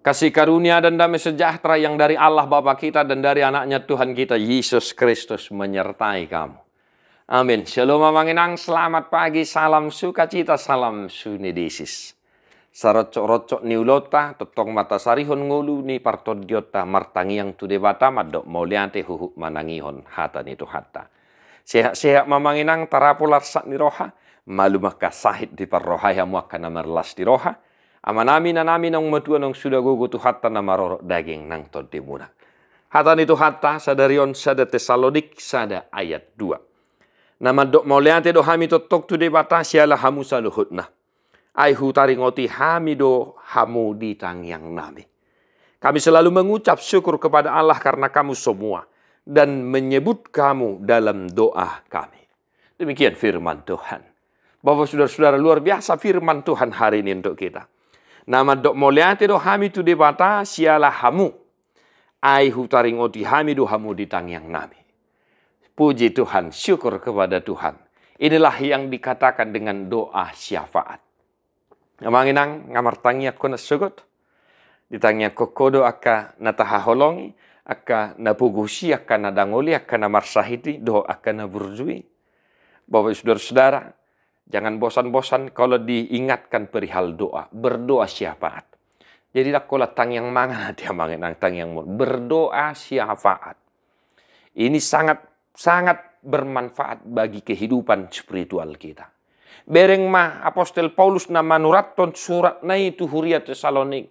Kasih karunia dan damai sejahtera yang dari Allah Bapa kita dan dari anaknya Tuhan kita Yesus Kristus menyertai kamu. Amin. Shalom Mamanginang, selamat pagi, salam sukacita, salam sunidisis. Sarocok-rocok niulota, totong mata sarihon ngulu ni partodiota martangiang tu debata madok moliante huhuk manangihon hata ni tu hata. Sehat-sehat Mamanginang tarapular sak ni roha, malu maka sahid di parrohaya muaka namarlas di roha. Amanami nanami nang matua nang sudah gugu tu hatta nama rorok daging nang todi muna. Hatta itu hatta sadarion sada Tesalonik sada ayat 2. Nama dok mauliante do hami totok tu debata siala hamu saluhutna. Ai hutari ngoti hami do hamu di tangyang nami. Kami selalu mengucap syukur kepada Allah karena kamu semua dan menyebut kamu dalam doa kami. Demikian firman Tuhan. Bapak saudara-saudara, luar biasa firman Tuhan hari ini untuk kita. Nama dok moliate do hami tu debata siala hamu. Ai hutari ngoti hami do hamu di tangyang nami. Puji Tuhan, syukur kepada Tuhan. Inilah yang dikatakan dengan doa syafaat. Ngamanginang ngamartangi ako na sugot. Ditangnya ko kodo aka natahaholongi, aka napugusi, aka nadangoli, aka namarsahiti, do aka naburjui. Bapak saudara-saudara, jangan bosan-bosan kalau diingatkan perihal doa. Berdoa syafaat. Jadi kola tang yang mangan dia mangenang tang yang berdoa syafaat. Ini sangat bermanfaat bagi kehidupan spiritual kita. Bereng mah Apostel Paulus na manuraton surat na itu huria Tesalonik.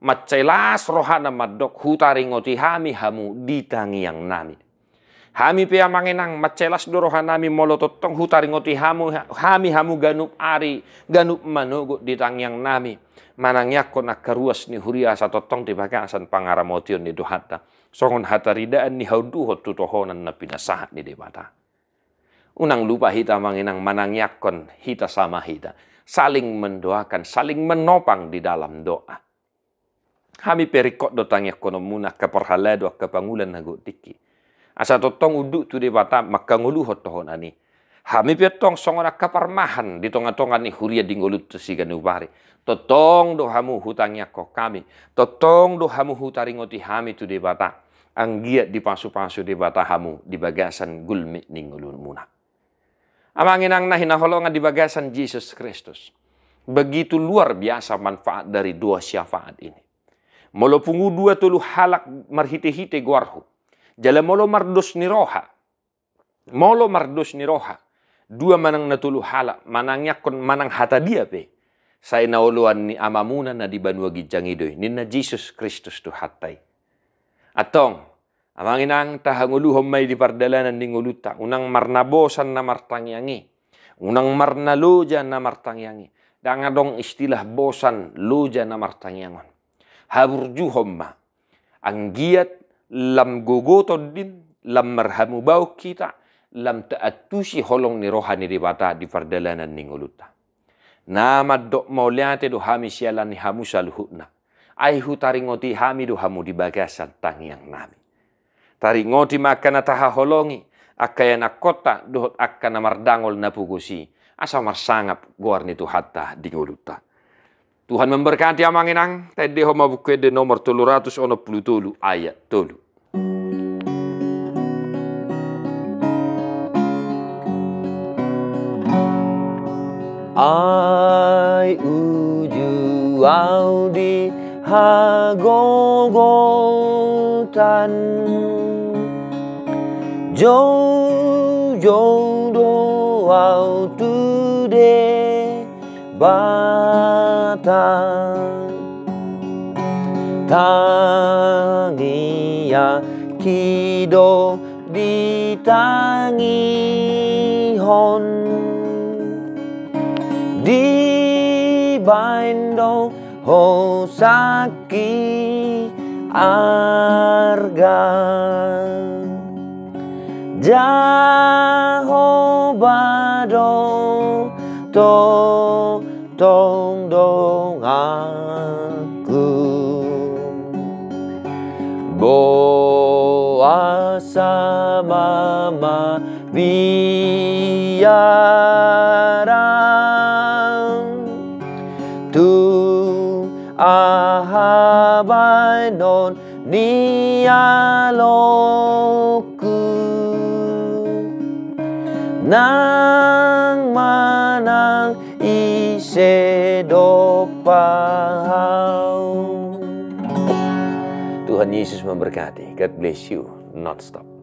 Macelas rohana madok hutari ngoti hami hamu ditangi yang nami. Hami pia mangenang macelas dorohanami molototong hutari ngoti hami hamu ganup ari ganup manugo di tangyang nami manangyak ko nakaruas ni huria satotong di bagasan pangaramotion ni duhata songon hataridaan ni hauduhot tutohonan na pinasahat ni debata. Unang lupa hita mangenang manangyak kon hita sama hita saling mendoakan saling menopang di dalam doa. Hami perikot do tangyak kono muna kaparhalado kapangulan nago tiki. Asa totong uduk tu debata maka nguluhot tohon ani. Hami piatong songona kaparmahan di tonga-tonga ni huria di ngulut sigan ubari. Totong do hamu hutangnya ko kami. Totong do hamu hutari ngoti hami tu debata. Anggiat di pasu-pasu debata hamu di bagasan gulmi ni ngulun muna. Amanginang nahinaholongan di bagasan Yesus Kristus. Begitu luar biasa manfaat dari dua syafaat ini. Molo pungu dua tulu halak marhite-hite guarhu. Jala molo mardos ni roha. Molo mardos ni roha. Dua manang natulu halak. Manangnya kon manang hata dia pe. Saya nauluan ni amamuna na di banua gijangidoy. Nina Jesus Kristus tu hatai. Atong. Amanginang tahanguluhom may di pardalanan ni nguluta. Unang marnabosan na martangyangi. Unang marnaluja na martangyangi. Dangadong istilah bosan luja na martangyangon. Haburjuhom ma. Ang giat lam gogotod din, lam marhamu bau kita, lam taatusi holong ni rohani debata di pardalanan ni nguluta. Nama dok mauliate do hami sialan ni hamu saluhutna. Ai hutari ngoti hami do hamu di bagasan tangyang nami. Tari ngoti maka nataha holongi, akayana kota dohot akana mardangol napugusi, asa marsangap guarni tu hatta di nguluta. Tuhan memberkati amanginang, tadi homa buku de nomor 360 ayat 3. Ai uju audi hagogotan Jojo do au tu de batang tangia kido di tangihon di baindo hosaki arga jahobado to tong dong aku boasa mama biarang tu ahabai don nialoku nang manang isedopau. Tuhan Yesus memberkati. God bless you. Not stop.